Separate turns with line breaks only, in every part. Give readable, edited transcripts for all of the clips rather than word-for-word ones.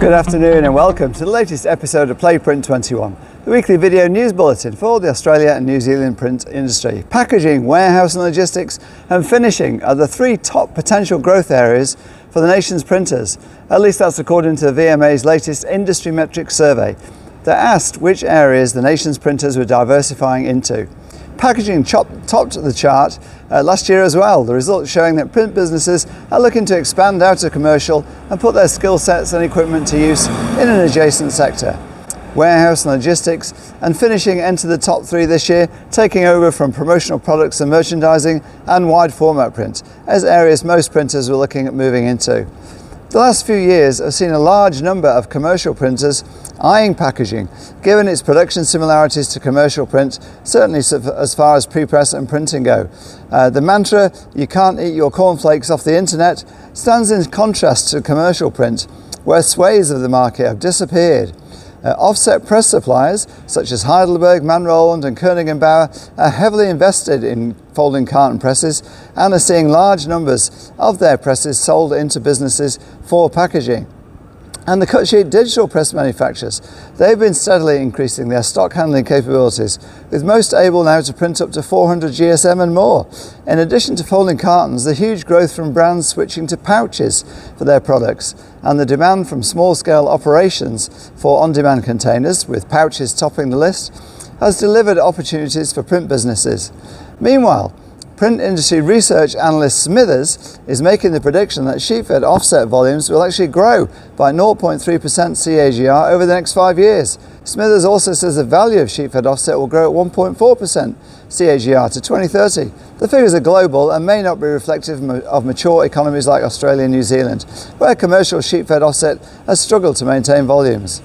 Good afternoon and welcome to the latest episode of Print21, the weekly video news bulletin for the Australia and New Zealand print industry. Packaging, warehouse and logistics and finishing are the three top potential growth areas for the nation's printers. At least that's according to the VMA's latest industry metrics survey. They asked which areas the nation's printers were diversifying into. Packaging topped the chart last year as well, the results showing that print businesses are looking to expand out of commercial and put their skill sets and equipment to use in an adjacent sector. Warehouse and logistics and finishing enter the top three this year, taking over from promotional products and merchandising and wide format print, as areas most printers were looking at moving into. The last few years have seen a large number of commercial printers eyeing packaging, given its production similarities to commercial print, certainly as far as pre-press and printing go. The mantra, "you can't eat your cornflakes off the internet," stands in contrast to commercial print, where swathes of the market have disappeared. Offset press suppliers such as Heidelberg, Manroland and Koenig & Bauer are heavily invested in folding carton presses and are seeing large numbers of their presses sold into businesses for packaging. And the cut-sheet digital press manufacturers, they've been steadily increasing their stock handling capabilities, with most able now to print up to 400 GSM and more. In addition to folding cartons, the huge growth from brands switching to pouches for their products, and the demand from small-scale operations for on-demand containers, with pouches topping the list, has delivered opportunities for print businesses. Meanwhile, print industry research analyst Smithers is making the prediction that sheet-fed offset volumes will actually grow by 0.3% CAGR over the next 5 years. Smithers also says the value of sheet-fed offset will grow at 1.4% CAGR to 2030. The figures are global and may not be reflective of mature economies like Australia and New Zealand, where commercial sheet-fed offset has struggled to maintain volumes.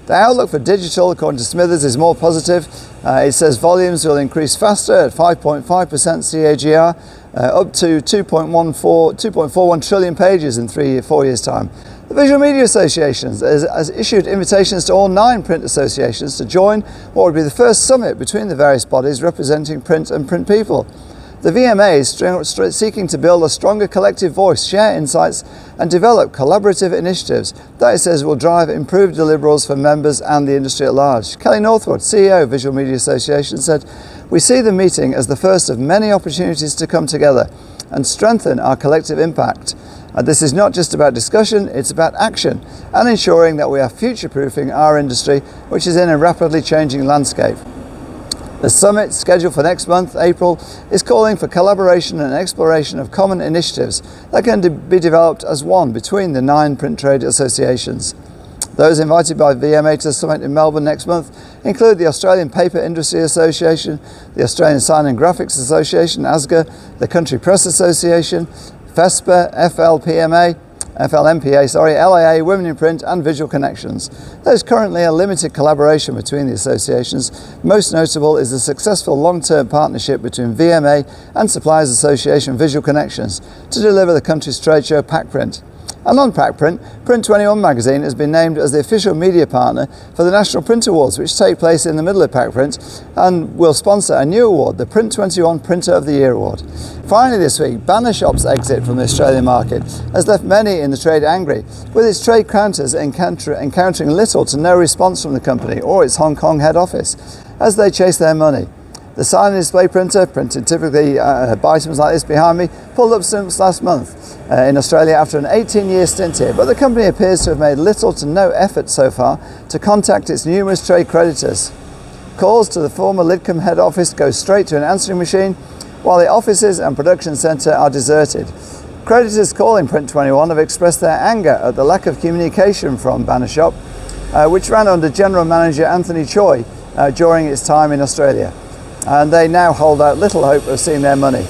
The outlook for digital, according to Smithers, is more positive. It says volumes will increase faster at 5.5% CAGR, up to 2.41 trillion pages in 4 years' time. The Visual Media Association has issued invitations to all 9 print associations to join what would be the first summit between the various bodies representing print and print people. The VMA is seeking to build a stronger collective voice, share insights and develop collaborative initiatives that it says will drive improved deliverables for members and the industry at large. Kelly Northwood, CEO of Visual Media Association, said, "We see the meeting as the first of many opportunities to come together and strengthen our collective impact. This is not just about discussion, it's about action and ensuring that we are future-proofing our industry, which is in a rapidly changing landscape." The summit, scheduled for next month, April, is calling for collaboration and exploration of common initiatives that can be developed as one between the 9 print trade associations. Those invited by VMA to the summit in Melbourne next month include the Australian Paper Industry Association, the Australian Sign and Graphics Association, ASGA, the Country Press Association, FESPA, FLMPA, LAA, Women in Print and Visual Connections. There is currently a limited collaboration between the associations. Most notable is the successful long-term partnership between VMA and Suppliers Association Visual Connections to deliver the country's trade show Packprint. And on Packprint, Print21 magazine has been named as the official media partner for the National Print Awards, which take place in the middle of Packprint and will sponsor a new award, the Print21 Printer of the Year Award. Finally this week, Bannershop's exit from the Australian market has left many in the trade angry, with its trade counters encountering little to no response from the company or its Hong Kong head office as they chase their money. The sign and display printer, printed typically items like this behind me, pulled up stumps last month in Australia after an 18-year stint here, but the company appears to have made little to no effort so far to contact its numerous trade creditors. Calls to the former Lidcombe head office go straight to an answering machine, while the offices and production centre are deserted. Creditors calling Print21 have expressed their anger at the lack of communication from Bannershop, which ran under General Manager Anthony Choi during its time in Australia. And they now hold out little hope of seeing their money.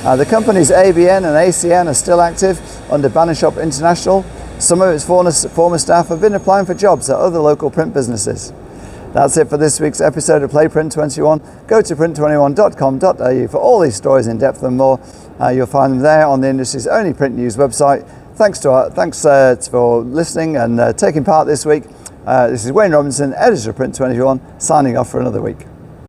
The company's ABN and ACN are still active under Bannershop International. Some of its former staff have been applying for jobs at other local print businesses. That's it for this week's episode of Print21. Go to print21.com.au for all these stories in depth and more. You'll find them there on the industry's only print news website. Thanks for listening and taking part this week. This is Wayne Robinson, editor of Print21, signing off for another week.